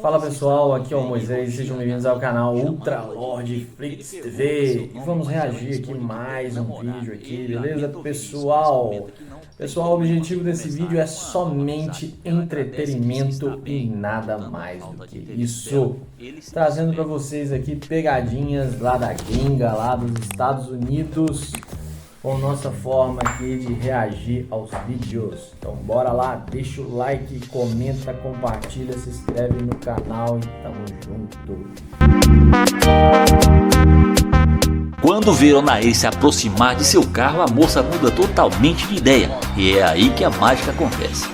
Fala pessoal, aqui é o Moisés, sejam bem-vindos ao canal Ultra Lord Flix TV e vamos reagir aqui mais um vídeo aqui, beleza pessoal? Pessoal, o objetivo desse vídeo é somente entretenimento e nada mais do que isso. Trazendo para vocês aqui pegadinhas lá da gringa, lá dos Estados Unidos, com nossa forma aqui de reagir aos vídeos. Então bora lá, deixa o like, comenta, compartilha, se inscreve no canal e tamo junto. Quando Veronair se aproximar de seu carro, a moça muda totalmente de ideia, e é aí que a mágica acontece.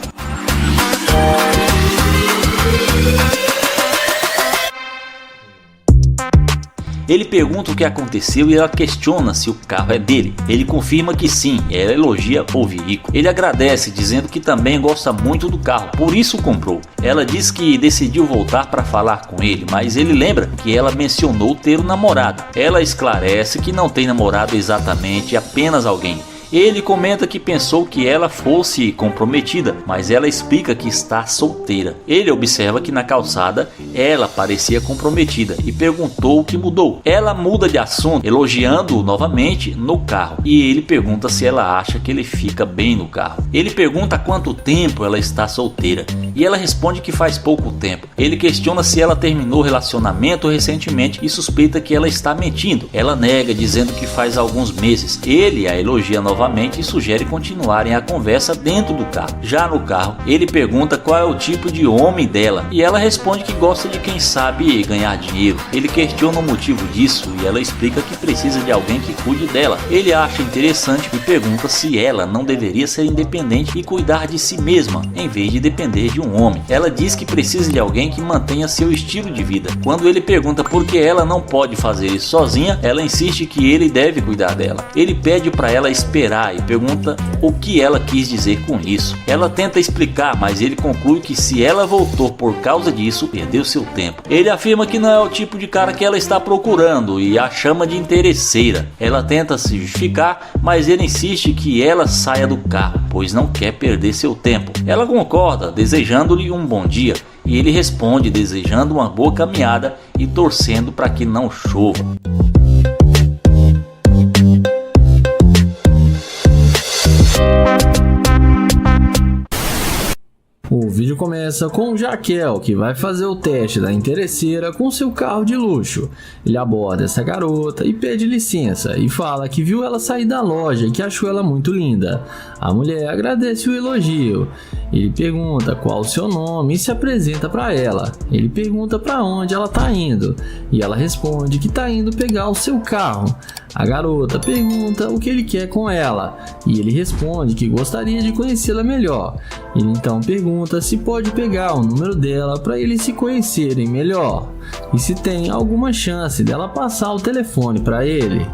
Ele pergunta o que aconteceu e ela questiona se o carro é dele. Ele confirma que sim, e ela elogia o veículo. Ele agradece, dizendo que também gosta muito do carro, por isso comprou. Ela diz que decidiu voltar para falar com ele, mas ele lembra que ela mencionou ter um namorado. Ela esclarece que não tem namorado exatamente, apenas alguém. Ele comenta que pensou que ela fosse comprometida, mas ela explica que está solteira. Ele observa que na calçada ela parecia comprometida e perguntou o que mudou. Ela muda de assunto, elogiando-o novamente no carro, e ele pergunta se ela acha que ele fica bem no carro. Ele pergunta há quanto tempo ela está solteira e ela responde que faz pouco tempo. Ele questiona se ela terminou o relacionamento recentemente e suspeita que ela está mentindo. Ela nega, dizendo que faz alguns meses. Ele a elogia novamente e sugere continuarem a conversa dentro do carro. Já no carro, ele pergunta qual é o tipo de homem dela e ela responde que gosta de quem sabe ganhar dinheiro. Ele questiona o motivo disso e ela explica que precisa de alguém que cuide dela. Ele acha interessante e pergunta se ela não deveria ser independente e cuidar de si mesma em vez de depender de um homem. Ela diz que precisa de alguém que mantenha seu estilo de vida. Quando ele pergunta por que ela não pode fazer isso sozinha, ela insiste que ele deve cuidar dela. Ele pede para ela esperar e pergunta o que ela quis dizer com isso. Ela tenta explicar, mas ele conclui que se ela voltou por causa disso, perdeu seu tempo. Ele afirma que não é o tipo de cara que ela está procurando e a chama de interesseira. Ela tenta se justificar, mas ele insiste que ela saia do carro, pois não quer perder seu tempo. Ela concorda, desejando-lhe um bom dia, e ele responde desejando uma boa caminhada e torcendo para que não chova. O vídeo começa com o Jaquel, que vai fazer o teste da interesseira com seu carro de luxo. Ele aborda essa garota e pede licença e fala que viu ela sair da loja e que achou ela muito linda. A mulher agradece o elogio. Ele pergunta qual o seu nome e se apresenta para ela. Ele pergunta para onde ela está indo e ela responde que está indo pegar o seu carro. A garota pergunta o que ele quer com ela e ele responde que gostaria de conhecê-la melhor. Ele então pergunta se pode pegar o número dela para eles se conhecerem melhor e se tem alguma chance dela passar o telefone para ele.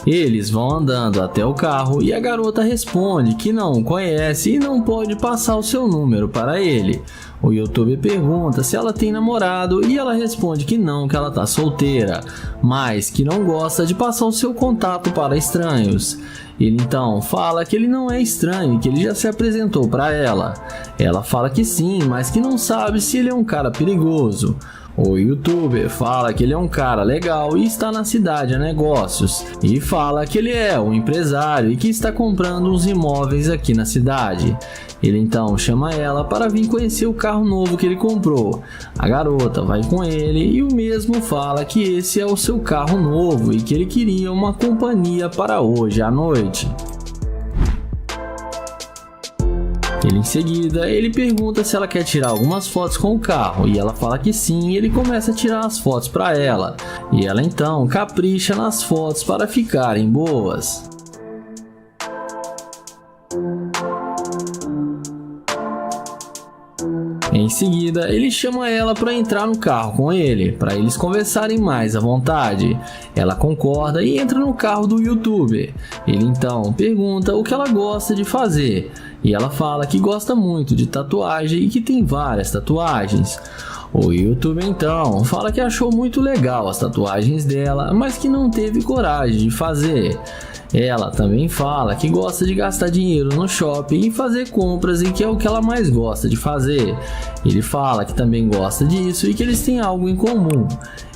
Eles vão andando até o carro e a garota responde que não o conhece e não pode passar o seu número para ele. O youtuber pergunta se ela tem namorado e ela responde que não, que ela tá solteira, mas que não gosta de passar o seu contato para estranhos. Ele então fala que ele não é estranho e que ele já se apresentou para ela. Ela fala que sim, mas que não sabe se ele é um cara perigoso. O youtuber fala que ele é um cara legal e está na cidade a negócios, e fala que ele é um empresário e que está comprando uns imóveis aqui na cidade. Ele então chama ela para vir conhecer o carro novo que ele comprou. A garota vai com ele e o mesmo fala que esse é o seu carro novo e que ele queria uma companhia para hoje à noite. Em seguida, ele pergunta se ela quer tirar algumas fotos com o carro e ela fala que sim, e ele começa a tirar as fotos para ela. E ela então capricha nas fotos para ficarem boas. Em seguida, ele chama ela para entrar no carro com ele, para eles conversarem mais à vontade. Ela concorda e entra no carro do youtuber. Ele então pergunta o que ela gosta de fazer, e ela fala que gosta muito de tatuagem e que tem várias tatuagens. O youtuber então fala que achou muito legal as tatuagens dela, mas que não teve coragem de fazer. Ela também fala que gosta de gastar dinheiro no shopping e fazer compras e que é o que ela mais gosta de fazer. Ele fala que também gosta disso e que eles têm algo em comum.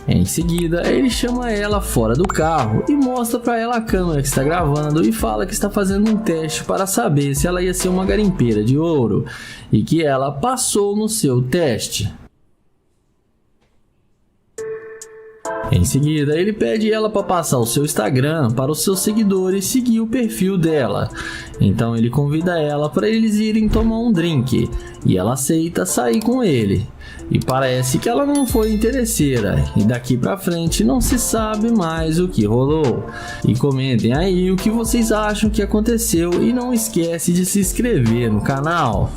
Em seguida, ele chama ela fora do carro e mostra para ela a câmera que está gravando e fala que está fazendo um teste para saber se ela ia ser uma garimpeira de ouro e que ela passou no seu teste. Em seguida, ele pede ela para passar o seu Instagram para os seus seguidores seguir o perfil dela. Então ele convida ela para eles irem tomar um drink e ela aceita sair com ele. E parece que ela não foi interesseira e daqui pra frente não se sabe mais o que rolou. E comentem aí o que vocês acham que aconteceu e não esquece de se inscrever no canal.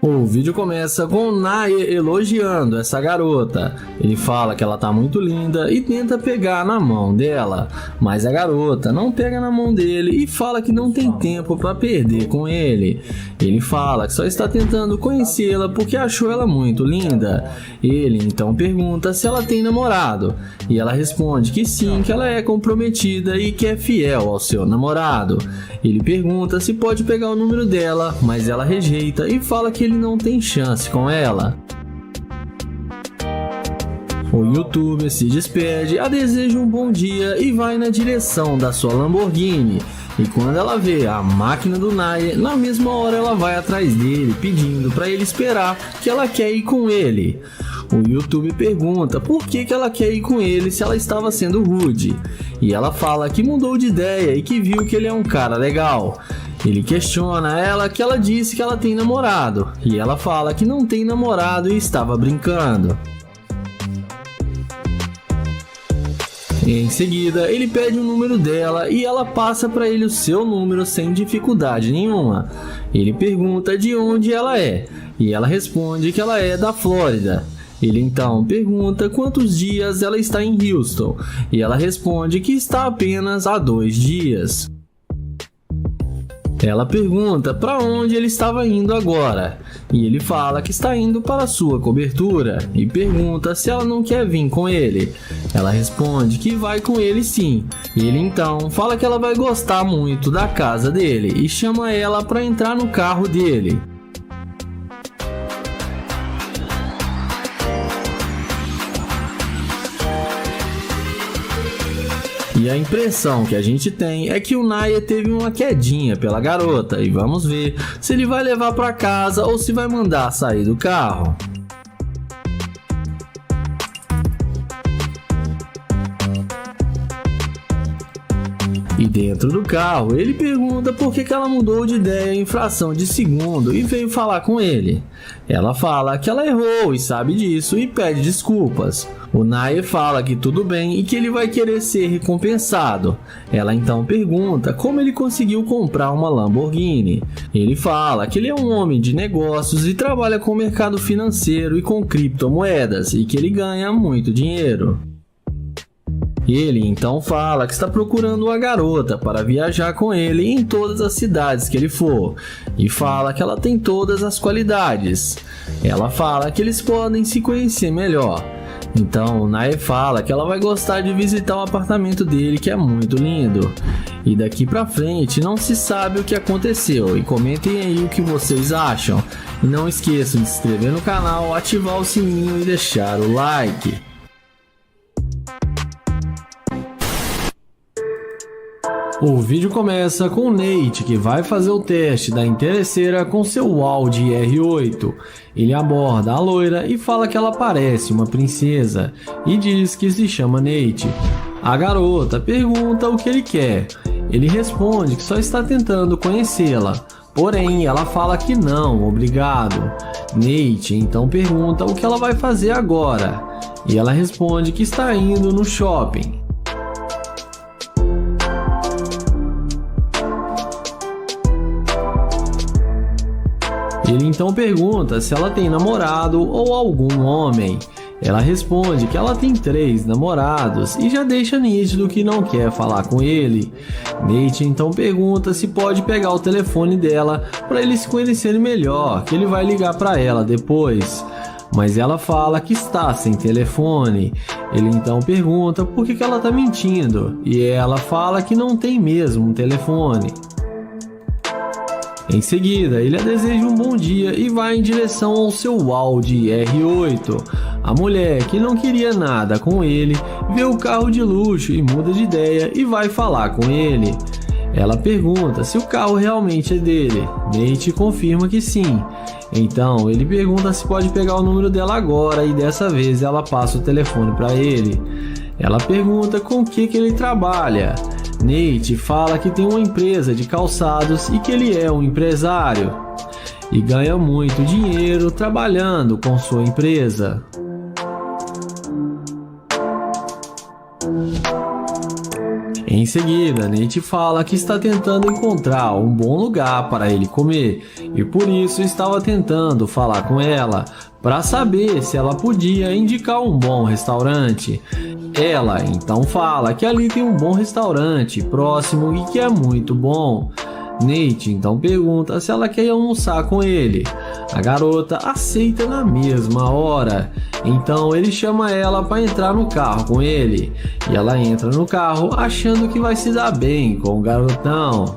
O vídeo começa com o Naye elogiando essa garota. Ele fala que ela tá muito linda e tenta pegar na mão dela, mas a garota não pega na mão dele e fala que não tem tempo para perder com ele. Ele fala que só está tentando conhecê-la porque achou ela muito linda. Ele então pergunta se ela tem namorado e ela responde que sim, que ela é comprometida e que é fiel ao seu namorado. Ele pergunta se pode pegar o número dela, mas ela rejeita e fala que ele não tem chance com ela. O youtuber se despede, a deseja um bom dia e vai na direção da sua Lamborghini. E quando ela vê a máquina do Naye, na mesma hora ela vai atrás dele, pedindo para ele esperar, que ela quer ir com ele. O youtuber pergunta por que ela quer ir com ele se ela estava sendo rude. E ela fala que mudou de ideia e que viu que ele é um cara legal. Ele questiona ela que ela disse que ela tem namorado. E ela fala que não tem namorado e estava brincando. Em seguida, ele pede o número dela e ela passa para ele o seu número sem dificuldade nenhuma. Ele pergunta de onde ela é e ela responde que ela é da Flórida. Ele então pergunta quantos dias ela está em Houston e ela responde que está apenas há 2 dias. Ela pergunta para onde ele estava indo agora e ele fala que está indo para sua cobertura e pergunta se ela não quer vir com ele. Ela responde que vai com ele sim. Ele então fala que ela vai gostar muito da casa dele e chama ela para entrar no carro dele. E a impressão que a gente tem é que o Naye teve uma quedinha pela garota e vamos ver se ele vai levar para casa ou se vai mandar sair do carro. E dentro do carro, ele pergunta por que ela mudou de ideia em fração de segundo e veio falar com ele. Ela fala que ela errou e sabe disso e pede desculpas. O Naye fala que tudo bem e que ele vai querer ser recompensado. Ela então pergunta como ele conseguiu comprar uma Lamborghini. Ele fala que ele é um homem de negócios e trabalha com o mercado financeiro e com criptomoedas e que ele ganha muito dinheiro. Ele então fala que está procurando uma garota para viajar com ele em todas as cidades que ele for e fala que ela tem todas as qualidades. Ela fala que eles podem se conhecer melhor. Então o Naye fala que ela vai gostar de visitar o apartamento dele, que é muito lindo. E daqui pra frente não se sabe o que aconteceu. E comentem aí o que vocês acham. E não esqueçam de se inscrever no canal, ativar o sininho e deixar o like. O vídeo começa com o Nate, que vai fazer o teste da interesseira com seu Audi R8. Ele aborda a loira e fala que ela parece uma princesa e diz que se chama Nate. A garota pergunta o que ele quer. Ele responde que só está tentando conhecê-la, porém ela fala que não, obrigado. Nate então pergunta o que ela vai fazer agora e ela responde que está indo no shopping. Ele então pergunta se ela tem namorado ou algum homem. Ela responde que ela tem 3 namorados e já deixa nítido que não quer falar com ele. Nate então pergunta se pode pegar o telefone dela para eles se conhecerem melhor, que ele vai ligar para ela depois. mas ela fala que está sem telefone. Ele então pergunta por que ela está mentindo e ela fala que não tem mesmo um telefone. Em seguida, ele a deseja um bom dia e vai em direção ao seu Audi R8. A mulher, que não queria nada com ele, vê o carro de luxo e muda de ideia e vai falar com ele. Ela pergunta se o carro realmente é dele. Nate confirma que sim. Então ele pergunta se pode pegar o número dela agora e dessa vez ela passa o telefone para ele. Ela pergunta com o que ele trabalha. Nate fala que tem uma empresa de calçados e que ele é um empresário e ganha muito dinheiro trabalhando com sua empresa. Em seguida, Nate fala que está tentando encontrar um bom lugar para ele comer e por isso estava tentando falar com ela para saber se ela podia indicar um bom restaurante. Ela então fala que ali tem um bom restaurante próximo e que é muito bom. Nate então pergunta se ela quer almoçar com ele. A garota aceita na mesma hora. Então ele chama ela para entrar no carro com ele. E ela entra no carro achando que vai se dar bem com o garotão.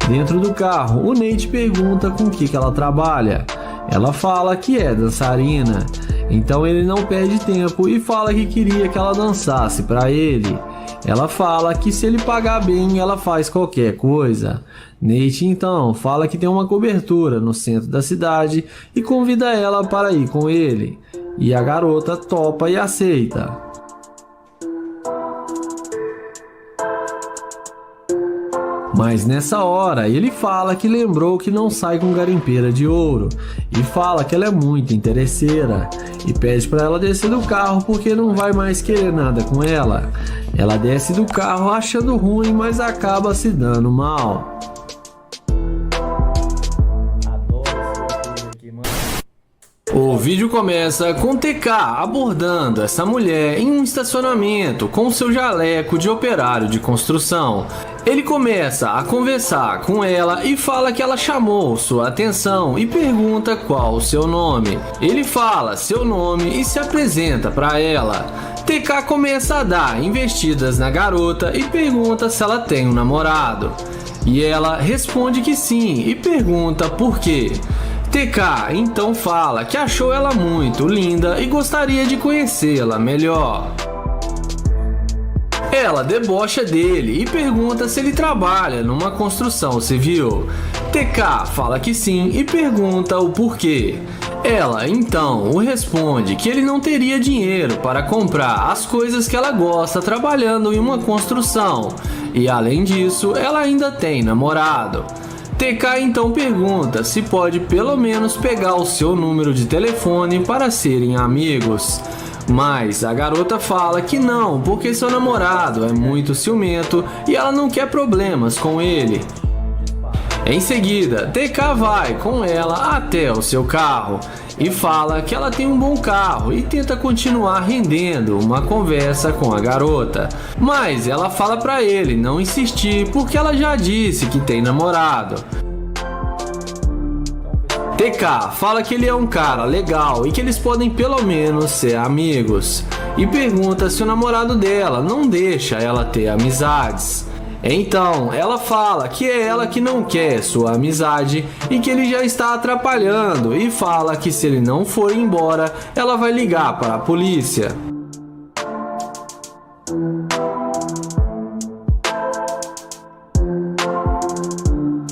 Dentro do carro, o Nate pergunta com o que ela trabalha. Ela fala que é dançarina. Então ele não perde tempo e fala que queria que ela dançasse para ele. Ela fala que se ele pagar bem, ela faz qualquer coisa. Nate então fala que tem uma cobertura no centro da cidade e convida ela para ir com ele. E a garota topa e aceita. Mas nessa hora ele fala que lembrou que não sai com garimpeira de ouro e fala que ela é muito interesseira e pede para ela descer do carro porque não vai mais querer nada com ela. Ela desce do carro achando ruim, mas acaba se dando mal. O vídeo começa com TK abordando essa mulher em um estacionamento com seu jaleco de operário de construção. Ele começa a conversar com ela e fala que ela chamou sua atenção e pergunta qual o seu nome. Ele fala seu nome e se apresenta para ela. TK começa a dar investidas na garota e pergunta se ela tem um namorado. E ela responde que sim e pergunta por quê. TK então fala que achou ela muito linda e gostaria de conhecê-la melhor. Ela debocha dele e pergunta se ele trabalha numa construção civil. TK fala que sim e pergunta o porquê. Ela então o responde que ele não teria dinheiro para comprar as coisas que ela gosta trabalhando em uma construção. E além disso, ela ainda tem namorado. TK então pergunta se pode pelo menos pegar o seu número de telefone para serem amigos. Mas a garota fala que não, porque seu namorado é muito ciumento e ela não quer problemas com ele. Em seguida, TK vai com ela até o seu carro e fala que ela tem um bom carro e tenta continuar rendendo uma conversa com a garota. Mas ela fala pra ele não insistir porque ela já disse que tem namorado. TK fala que ele é um cara legal e que eles podem pelo menos ser amigos. E pergunta se o namorado dela não deixa ela ter amizades. Então ela fala que é ela que não quer sua amizade e que ele já está atrapalhando e fala que se ele não for embora, ela vai ligar para a polícia.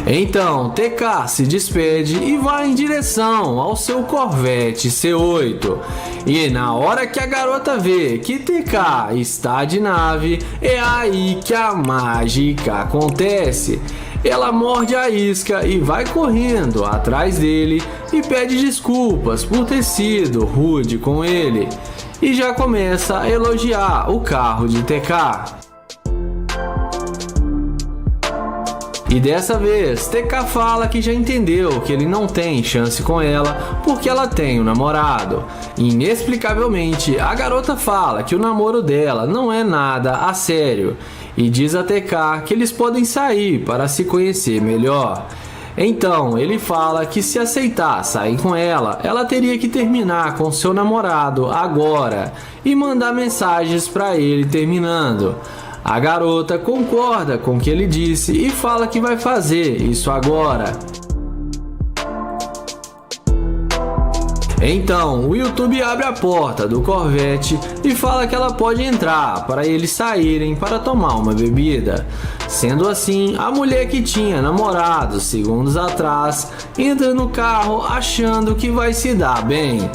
Então TK se despede e vai em direção ao seu Corvette C8. E na hora que a garota vê que TK está de nave, é aí que a mágica acontece. Ela morde a isca e vai correndo atrás dele e pede desculpas por ter sido rude com ele. E já começa a elogiar o carro de TK. E dessa vez, TK fala que já entendeu que ele não tem chance com ela porque ela tem um namorado. Inexplicavelmente, a garota fala que o namoro dela não é nada a sério e diz a TK que eles podem sair para se conhecer melhor. Então ele fala que se aceitar sair com ela, ela teria que terminar com seu namorado agora e mandar mensagens para ele terminando. A garota concorda com o que ele disse e fala que vai fazer isso agora. Então, o YouTube abre a porta do Corvette e fala que ela pode entrar para eles saírem para tomar uma bebida. Sendo assim, a mulher que tinha namorado segundos atrás entra no carro achando que vai se dar bem.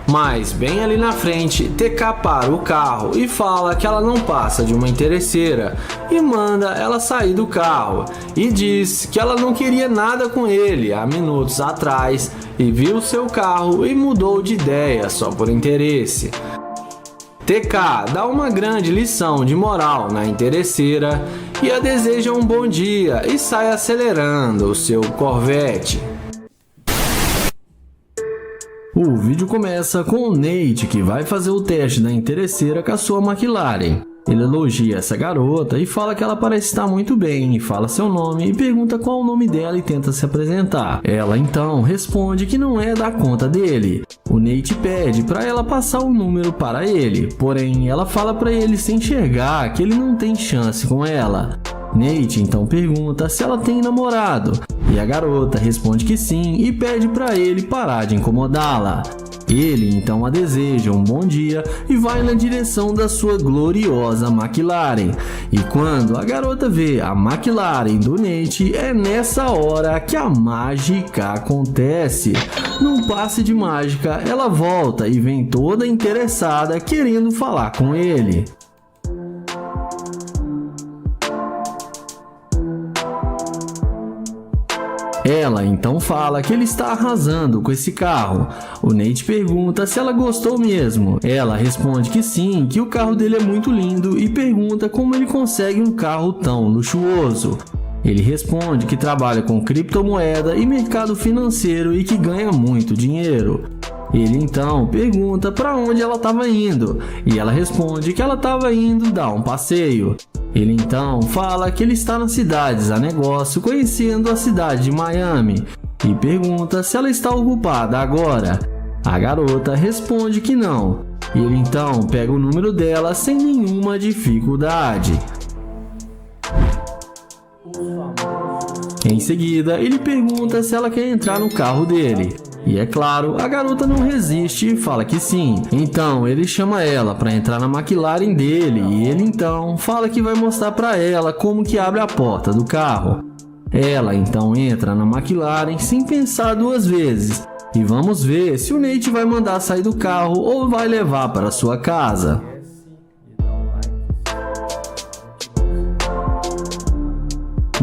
Mas bem ali na frente, TK para o carro e fala que ela não passa de uma interesseira e manda ela sair do carro e diz que ela não queria nada com ele há minutos atrás e viu seu carro e mudou de ideia só por interesse. TK dá uma grande lição de moral na interesseira e a deseja um bom dia e sai acelerando o seu Corvette. O vídeo começa com o Nate, que vai fazer o teste da interesseira com a sua McLaren. Ele elogia essa garota e fala que ela parece estar muito bem, fala seu nome e pergunta qual o nome dela e tenta se apresentar. Ela então responde que não é da conta dele. O Nate pede para ela passar o número para ele, porém ela fala para ele se enxergar que ele não tem chance com ela. Nate então pergunta se ela tem namorado e a garota responde que sim e pede para ele parar de incomodá-la. Ele então a deseja um bom dia e vai na direção da sua gloriosa McLaren. E quando a garota vê a McLaren do Nate, é nessa hora que a mágica acontece. Num passe de mágica, ela volta e vem toda interessada querendo falar com ele. Ela então fala que ele está arrasando com esse carro. O Nate pergunta se ela gostou mesmo. Ela responde que sim, que o carro dele é muito lindo e pergunta como ele consegue um carro tão luxuoso. Ele responde que trabalha com criptomoeda e mercado financeiro e que ganha muito dinheiro. Ele então pergunta para onde ela estava indo e ela responde que ela estava indo dar um passeio. Ele então fala que ele está nas cidades a negócio conhecendo a cidade de Miami e pergunta se ela está ocupada agora. A garota responde que não. Ele então pega o número dela sem nenhuma dificuldade. Em seguida, ele pergunta se ela quer entrar no carro dele. E é claro, a garota não resiste e fala que sim. Então ele chama ela para entrar na McLaren dele e ele então fala que vai mostrar para ela como que abre a porta do carro. Ela então entra na McLaren sem pensar duas vezes e vamos ver se o Nate vai mandar sair do carro ou vai levar para sua casa.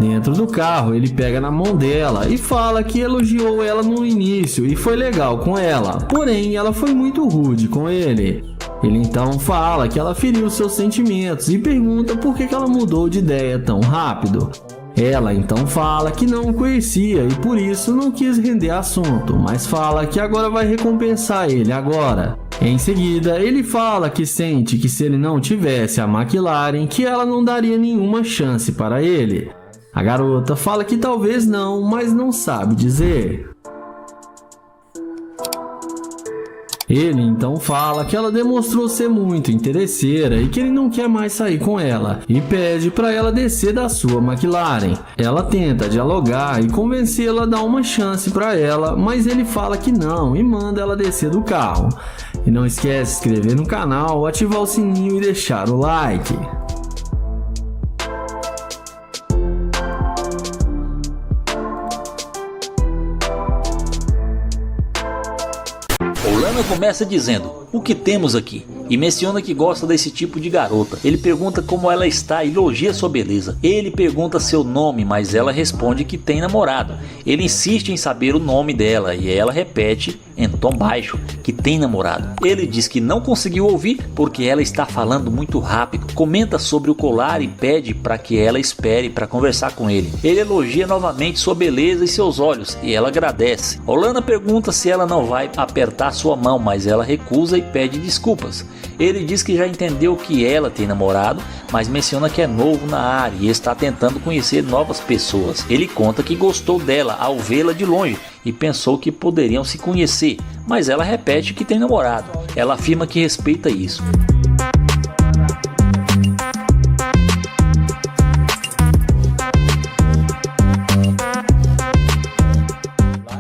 Dentro do carro, ele pega na mão dela e fala que elogiou ela no início e foi legal com ela, porém ela foi muito rude com ele. Ele então fala que ela feriu seus sentimentos e pergunta por que ela mudou de ideia tão rápido. Ela então fala que não o conhecia e por isso não quis render assunto, mas fala que agora vai recompensar ele agora. Em seguida, ele fala que sente que se ele não tivesse a McLaren, que ela não daria nenhuma chance para ele. A garota fala que talvez não, mas não sabe dizer. Ele então fala que ela demonstrou ser muito interesseira e que ele não quer mais sair com ela e pede para ela descer da sua McLaren. Ela tenta dialogar e convencê-la a dar uma chance para ela, mas ele fala que não e manda ela descer do carro. E não esquece de se inscrever no canal, ativar o sininho e deixar o like. Lana começa dizendo, o que temos aqui? E menciona que gosta desse tipo de garota. Ele pergunta como ela está e elogia sua beleza. Ele pergunta seu nome, mas ela responde que tem namorado. Ele insiste em saber o nome dela e ela repete em tom baixo que tem namorado. Ele diz que não conseguiu ouvir porque ela está falando muito rápido. Comenta sobre o colar e pede para que ela espere para conversar com ele. Ele elogia novamente sua beleza e seus olhos e ela agradece. Olana pergunta se ela não vai apertar sua mão, mas ela recusa e pede desculpas. Ele diz que já entendeu que ela tem namorado, mas menciona que é novo na área e está tentando conhecer novas pessoas. Ele conta que gostou dela ao vê-la de longe e pensou que poderiam se conhecer, mas ela repete que tem namorado. Ela afirma que respeita isso.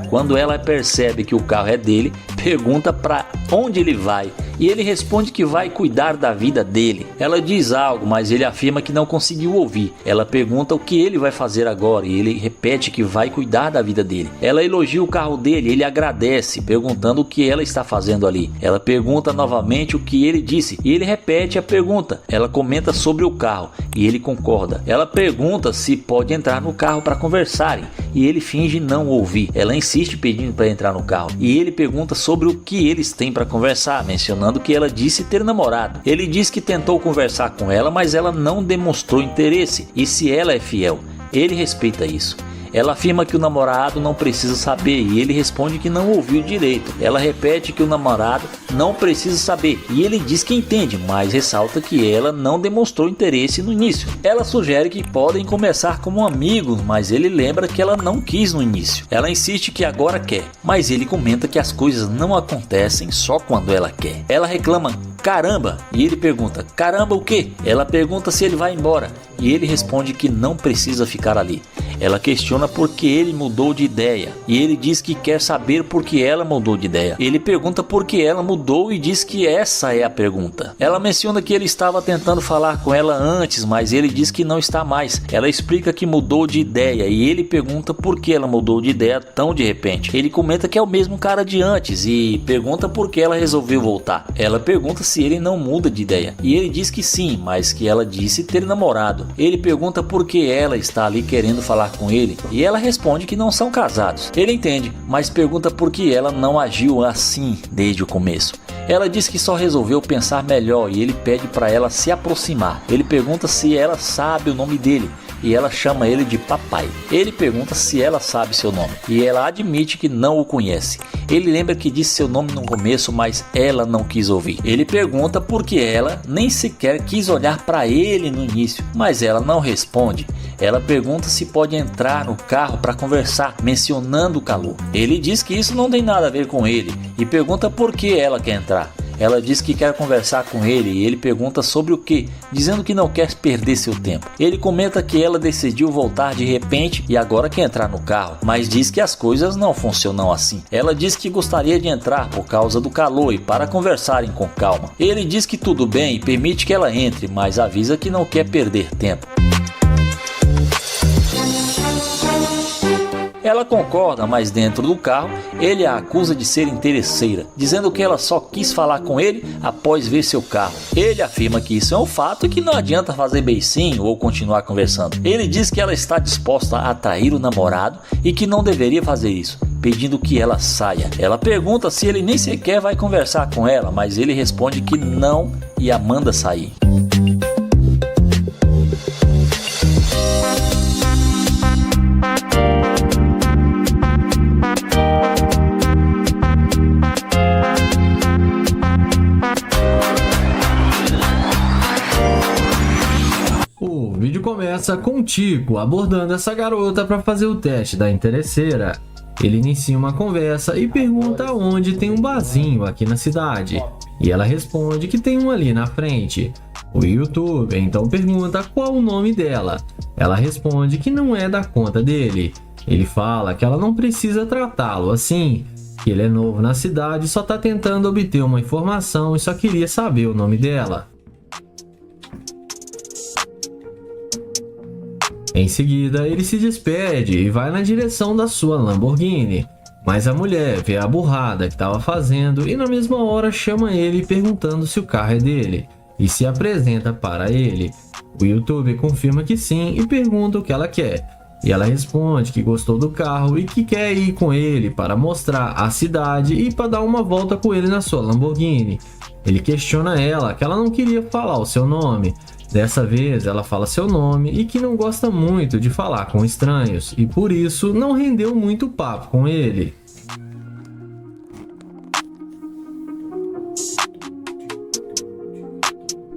Quando ela percebe que o carro é dele, pergunta para onde ele vai e ele responde que vai cuidar da vida dele. Ela diz algo, mas ele afirma que não conseguiu ouvir. Ela pergunta o que ele vai fazer agora e ele repete que vai cuidar da vida dele. Ela elogia o carro dele, ele agradece, perguntando o que ela está fazendo ali. Ela pergunta novamente o que ele disse e ele repete a pergunta. Ela comenta sobre o carro e ele concorda. Ela pergunta se pode entrar no carro para conversarem e ele finge não ouvir. Ela insiste pedindo para entrar no carro e ele pergunta sobre o que eles têm para conversar, mencionando que ela disse ter namorado. Ele diz que tentou conversar com ela, mas ela não demonstrou interesse e se ela é fiel, ele respeita isso. Ela afirma que o namorado não precisa saber e ele responde que não ouviu direito. Ela repete que o namorado não precisa saber e ele diz que entende, mas ressalta que ela não demonstrou interesse no início. Ela sugere que podem começar como amigos, mas ele lembra que ela não quis no início. Ela insiste que agora quer, mas ele comenta que as coisas não acontecem só quando ela quer. Ela reclama caramba e ele pergunta caramba o quê? Ela pergunta se ele vai embora e ele responde que não precisa ficar ali. Ela questiona por que ele mudou de ideia e ele diz que quer saber por que ela mudou de ideia. Ele pergunta por que ela mudou e diz que essa é a pergunta. Ela menciona que ele estava tentando falar com ela antes, mas ele diz que não está mais. Ela explica que mudou de ideia e ele pergunta por que ela mudou de ideia tão de repente. Ele comenta que é o mesmo cara de antes e pergunta por que ela resolveu voltar. Ela pergunta se ele não muda de ideia e ele diz que sim, mas que ela disse ter namorado. Ele pergunta por que ela está ali querendo falar com ele e ela responde que não são casados. Ele entende, mas pergunta por que ela não agiu assim desde o começo. Ela diz que só resolveu pensar melhor e ele pede para ela se aproximar. Ele pergunta se ela sabe o nome dele e ela chama ele de papai. Ele pergunta se ela sabe seu nome e ela admite que não o conhece. Ele lembra que disse seu nome no começo, mas ela não quis ouvir. Ele pergunta por que ela nem sequer quis olhar para ele no início, mas ela não responde. Ela pergunta se pode entrar no carro para conversar, mencionando o calor. Ele diz que isso não tem nada a ver com ele e pergunta por que ela quer entrar. Ela diz que quer conversar com ele e ele pergunta sobre o que, dizendo que não quer perder seu tempo. Ele comenta que ela decidiu voltar de repente e agora quer entrar no carro, mas diz que as coisas não funcionam assim. Ela diz que gostaria de entrar por causa do calor e para conversarem com calma. Ele diz que tudo bem e permite que ela entre, mas avisa que não quer perder tempo. Ela concorda, mas dentro do carro, ele a acusa de ser interesseira, dizendo que ela só quis falar com ele após ver seu carro. Ele afirma que isso é um fato e que não adianta fazer beicinho ou continuar conversando. Ele diz que ela está disposta a atrair o namorado e que não deveria fazer isso, pedindo que ela saia. Ela pergunta se ele nem sequer vai conversar com ela, mas ele responde que não e a manda sair. O vídeo começa com o Tico abordando essa garota para fazer o teste da interesseira. Ele inicia uma conversa e pergunta onde tem um barzinho aqui na cidade. E ela responde que tem um ali na frente. O youtuber então pergunta qual o nome dela. Ela responde que não é da conta dele. Ele fala que ela não precisa tratá-lo assim, que ele é novo na cidade e só está tentando obter uma informação e só queria saber o nome dela. Em seguida, ele se despede e vai na direção da sua Lamborghini. Mas a mulher vê a burrada que estava fazendo e na mesma hora chama ele perguntando se o carro é dele e se apresenta para ele. O youtuber confirma que sim e pergunta o que ela quer. E ela responde que gostou do carro e que quer ir com ele para mostrar a cidade e para dar uma volta com ele na sua Lamborghini. Ele questiona ela que ela não queria falar o seu nome. Dessa vez ela fala seu nome e que não gosta muito de falar com estranhos e por isso não rendeu muito papo com ele.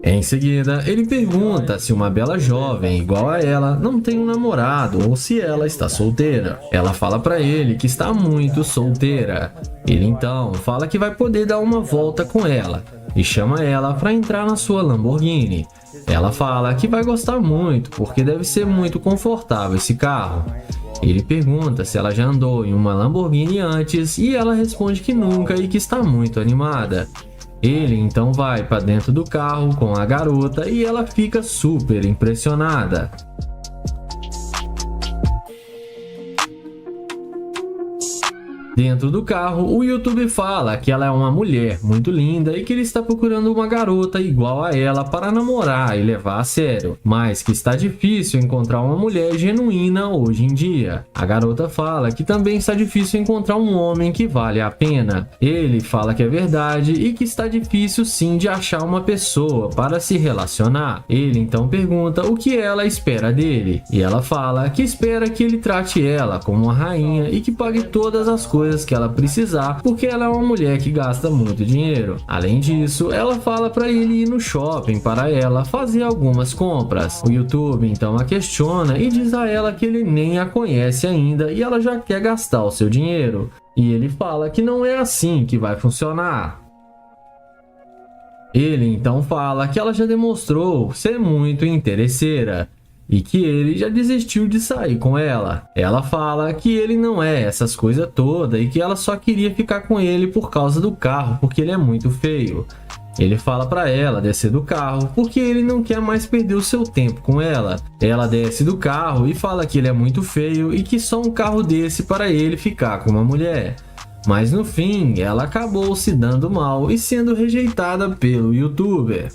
Em seguida, ele pergunta se uma bela jovem igual a ela não tem um namorado ou se ela está solteira. Ela fala para ele que está muito solteira. Ele então fala que vai poder dar uma volta com ela e chama ela para entrar na sua Lamborghini. Ela fala que vai gostar muito porque deve ser muito confortável esse carro. Ele pergunta se ela já andou em uma Lamborghini antes e ela responde que nunca e que está muito animada. Ele então vai para dentro do carro com a garota e ela fica super impressionada. Dentro do carro, o YouTube fala que ela é uma mulher muito linda e que ele está procurando uma garota igual a ela para namorar e levar a sério, mas que está difícil encontrar uma mulher genuína hoje em dia. A garota fala que também está difícil encontrar um homem que vale a pena. Ele fala que é verdade e que está difícil sim de achar uma pessoa para se relacionar. Ele então pergunta o que ela espera dele e ela fala que espera que ele trate ela como uma rainha e que pague todas as coisas que ela precisar, porque ela é uma mulher que gasta muito dinheiro. Além disso, ela fala para ele ir no shopping para ela fazer algumas compras. O YouTube então a questiona e diz a ela que ele nem a conhece ainda e ela já quer gastar o seu dinheiro. E ele fala que não é assim que vai funcionar. Ele então fala que ela já demonstrou ser muito interesseira e que ele já desistiu de sair com ela. Ela fala que ele não é essas coisas todas e que ela só queria ficar com ele por causa do carro, porque ele é muito feio. Ele fala para ela descer do carro porque ele não quer mais perder o seu tempo com ela. Ela desce do carro e fala que ele é muito feio e que só um carro desse para ele ficar com uma mulher. Mas no fim, ela acabou se dando mal e sendo rejeitada pelo YouTuber.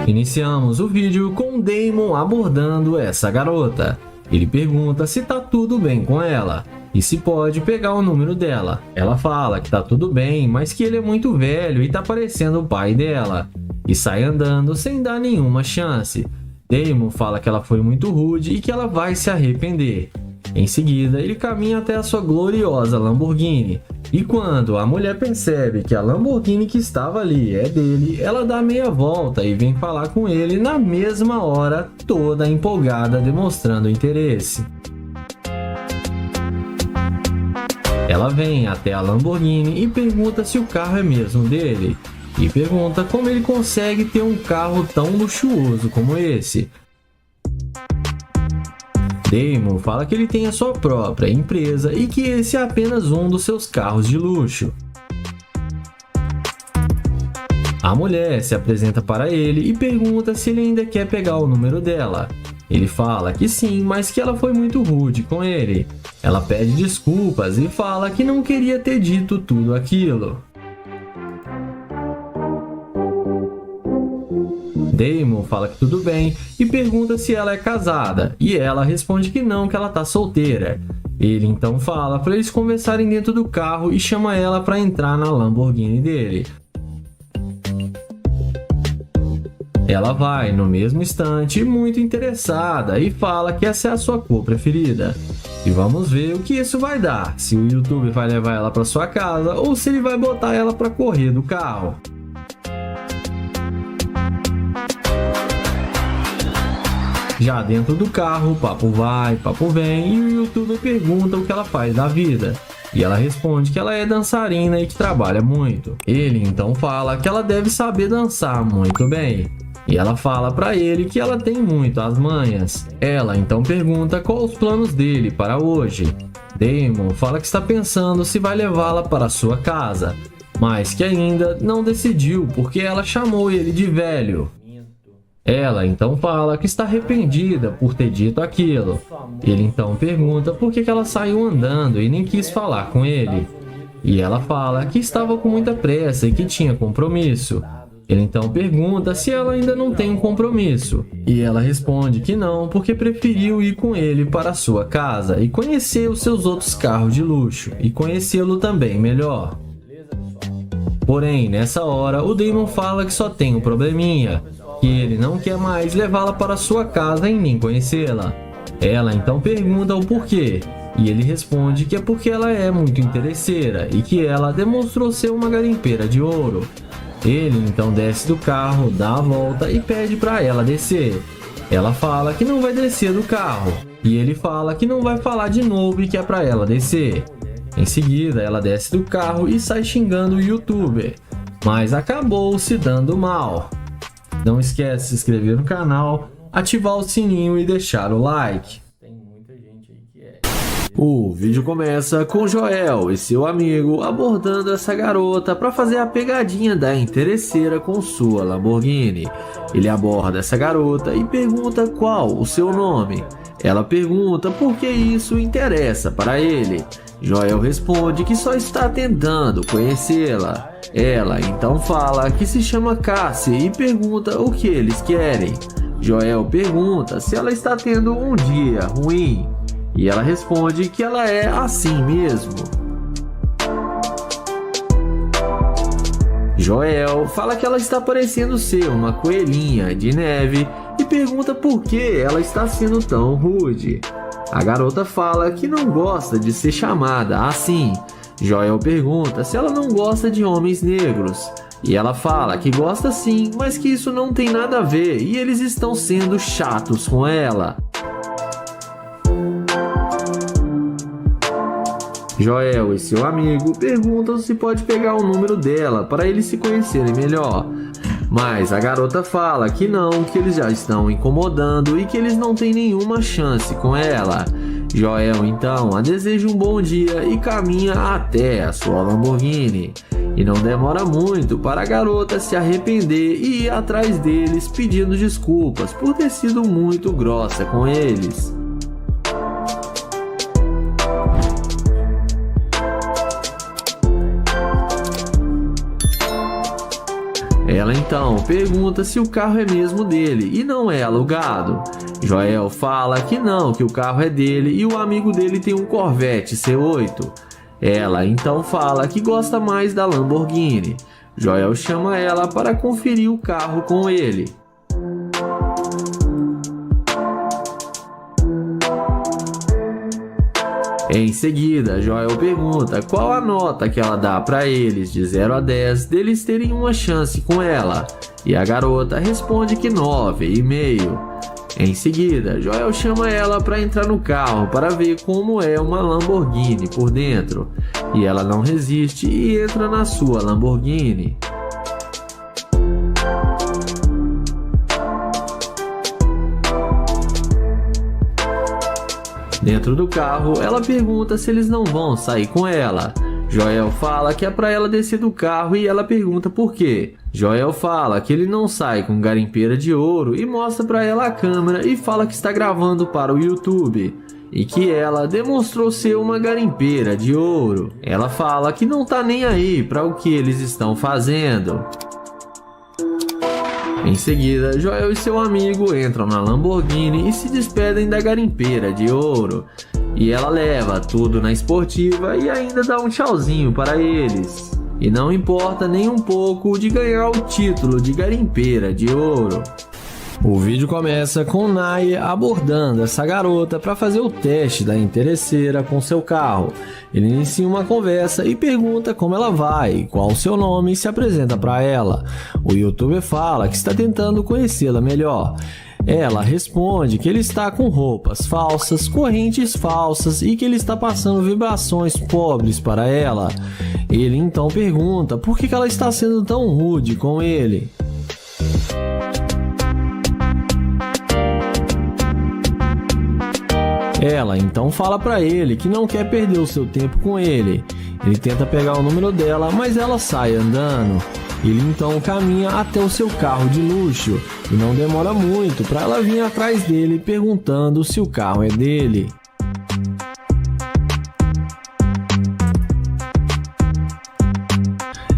Iniciamos o vídeo com Damon abordando essa garota. Ele pergunta se tá tudo bem com ela e se pode pegar o número dela. Ela fala que tá tudo bem, mas que ele é muito velho e tá parecendo o pai dela. E sai andando sem dar nenhuma chance. Damon fala que ela foi muito rude e que ela vai se arrepender. Em seguida, ele caminha até a sua gloriosa Lamborghini. E quando a mulher percebe que a Lamborghini que estava ali é dele, ela dá meia volta e vem falar com ele na mesma hora, toda empolgada, demonstrando interesse. Ela vem até a Lamborghini e pergunta se o carro é mesmo dele. E pergunta como ele consegue ter um carro tão luxuoso como esse. Damon fala que ele tem a sua própria empresa e que esse é apenas um dos seus carros de luxo. A mulher se apresenta para ele e pergunta se ele ainda quer pegar o número dela. Ele fala que sim, mas que ela foi muito rude com ele. Ela pede desculpas e fala que não queria ter dito tudo aquilo. Damon fala que tudo bem e pergunta se ela é casada, e ela responde que não, que ela tá solteira. Ele então fala para eles conversarem dentro do carro e chama ela para entrar na Lamborghini dele. Ela vai no mesmo instante, muito interessada, e fala que essa é a sua cor preferida. E vamos ver o que isso vai dar, se o YouTube vai levar ela para sua casa ou se ele vai botar ela para correr do carro. Já dentro do carro, papo vai, papo vem, e o YouTuber pergunta o que ela faz da vida. E ela responde que ela é dançarina e que trabalha muito. Ele então fala que ela deve saber dançar muito bem. E ela fala para ele que ela tem muito as manhas. Ela então pergunta quais os planos dele para hoje. Damon fala que está pensando se vai levá-la para sua casa, mas que ainda não decidiu porque ela chamou ele de velho. Ela então fala que está arrependida por ter dito aquilo. Ele então pergunta por que ela saiu andando e nem quis falar com ele. E ela fala que estava com muita pressa e que tinha compromisso. Ele então pergunta se ela ainda não tem um compromisso, e ela responde que não, porque preferiu ir com ele para a sua casa e conhecer os seus outros carros de luxo e conhecê-lo também melhor. Porém, nessa hora, o Damon fala que só tem um probleminha, que ele não quer mais levá-la para a sua casa e nem conhecê-la. Ela então pergunta o porquê, e ele responde que é porque ela é muito interesseira e que ela demonstrou ser uma garimpeira de ouro. Ele então desce do carro, dá a volta e pede para ela descer. Ela fala que não vai descer do carro, e ele fala que não vai falar de novo e que é para ela descer. Em seguida, ela desce do carro e sai xingando o youtuber, mas acabou se dando mal. Não esquece de se inscrever no canal, ativar o sininho e deixar o like. O vídeo começa com Joel e seu amigo abordando essa garota para fazer a pegadinha da interesseira com sua Lamborghini. Ele aborda essa garota e pergunta qual o seu nome. Ela pergunta por que isso interessa para ele. Joel responde que só está tentando conhecê-la. Ela então fala que se chama Cassie e pergunta o que eles querem. Joel pergunta se ela está tendo um dia ruim. E ela responde que ela é assim mesmo. Joel fala que ela está parecendo ser uma coelhinha de neve e pergunta por que ela está sendo tão rude. A garota fala que não gosta de ser chamada assim. Joel pergunta se ela não gosta de homens negros. E ela fala que gosta sim, mas que isso não tem nada a ver e eles estão sendo chatos com ela. Joel e seu amigo perguntam se pode pegar o número dela para eles se conhecerem melhor. Mas a garota fala que não, que eles já estão incomodando e que eles não têm nenhuma chance com ela. Joel então a deseja um bom dia e caminha até a sua Lamborghini. E não demora muito para a garota se arrepender e ir atrás deles pedindo desculpas por ter sido muito grossa com eles. Ela então pergunta se o carro é mesmo dele e não é alugado. Joel fala que não, que o carro é dele e o amigo dele tem um Corvette C8. Ela então fala que gosta mais da Lamborghini. Joel chama ela para conferir o carro com ele. Em seguida, Joel pergunta qual a nota que ela dá para eles de 0 a 10 deles terem uma chance com ela, e a garota responde que 9,5. Em seguida, Joel chama ela para entrar no carro para ver como é uma Lamborghini por dentro, e ela não resiste e entra na sua Lamborghini. Dentro do carro, ela pergunta se eles não vão sair com ela. Joel fala que é para ela descer do carro e ela pergunta por quê. Joel fala que ele não sai com garimpeira de ouro e mostra para ela a câmera e fala que está gravando para o YouTube. E que ela demonstrou ser uma garimpeira de ouro. Ela fala que não tá nem aí para o que eles estão fazendo. Em seguida, Joel e seu amigo entram na Lamborghini e se despedem da garimpeira de ouro. E ela leva tudo na esportiva e ainda dá um tchauzinho para eles. E não importa nem um pouco de ganhar o título de garimpeira de ouro. O vídeo começa com Naye abordando essa garota para fazer o teste da interesseira com seu carro. Ele inicia uma conversa e pergunta como ela vai, qual o seu nome e se apresenta para ela. O youtuber fala que está tentando conhecê-la melhor. Ela responde que ele está com roupas falsas, correntes falsas e que ele está passando vibrações pobres para ela. Ele então pergunta por que ela está sendo tão rude com ele. Ela então fala para ele que não quer perder o seu tempo com ele. Ele tenta pegar o número dela, mas ela sai andando. Ele então caminha até o seu carro de luxo e não demora muito para ela vir atrás dele perguntando se o carro é dele.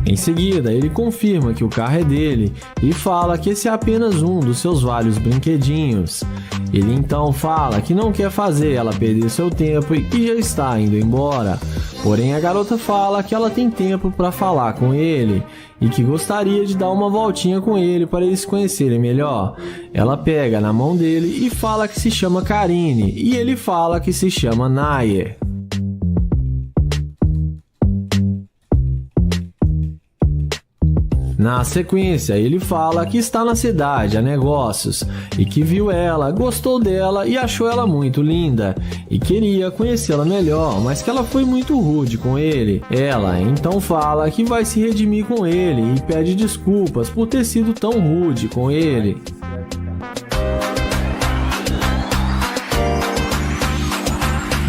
Em seguida, ele confirma que o carro é dele e fala que esse é apenas um dos seus vários brinquedinhos. Ele então fala que não quer fazer ela perder seu tempo e que já está indo embora. Porém, a garota fala que ela tem tempo para falar com ele e que gostaria de dar uma voltinha com ele para eles se conhecerem melhor. Ela pega na mão dele e fala que se chama Karine e ele fala que se chama Nayer. Na sequência, ele fala que está na cidade a negócios e que viu ela, gostou dela e achou ela muito linda e queria conhecê-la melhor, mas que ela foi muito rude com ele. Ela então fala que vai se redimir com ele e pede desculpas por ter sido tão rude com ele.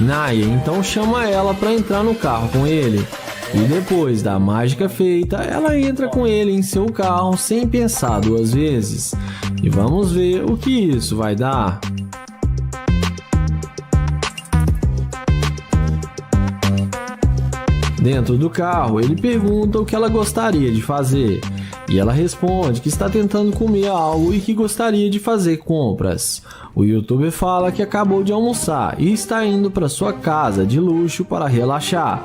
Nayer então chama ela para entrar no carro com ele. E depois da mágica feita, ela entra com ele em seu carro sem pensar duas vezes. E vamos ver o que isso vai dar. Dentro do carro, ele pergunta o que ela gostaria de fazer. E ela responde que está tentando comer algo e que gostaria de fazer compras. O youtuber fala que acabou de almoçar e está indo para sua casa de luxo para relaxar.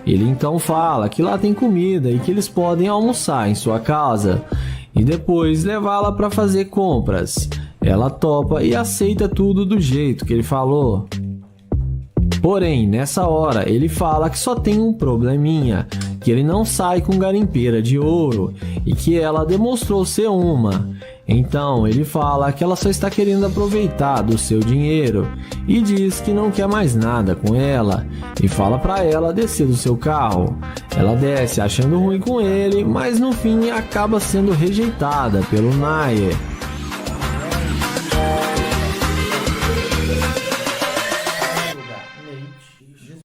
Ele então fala que lá tem comida e que eles podem almoçar em sua casa e depois levá-la para fazer compras. Ela topa e aceita tudo do jeito que ele falou. Porém, nessa hora, ele fala que só tem um probleminha, que ele não sai com garimpeira de ouro e que ela demonstrou ser uma. Então, ele fala que ela só está querendo aproveitar do seu dinheiro e diz que não quer mais nada com ela e fala para ela descer do seu carro. Ela desce achando ruim com ele, mas no fim acaba sendo rejeitada pelo Nayer.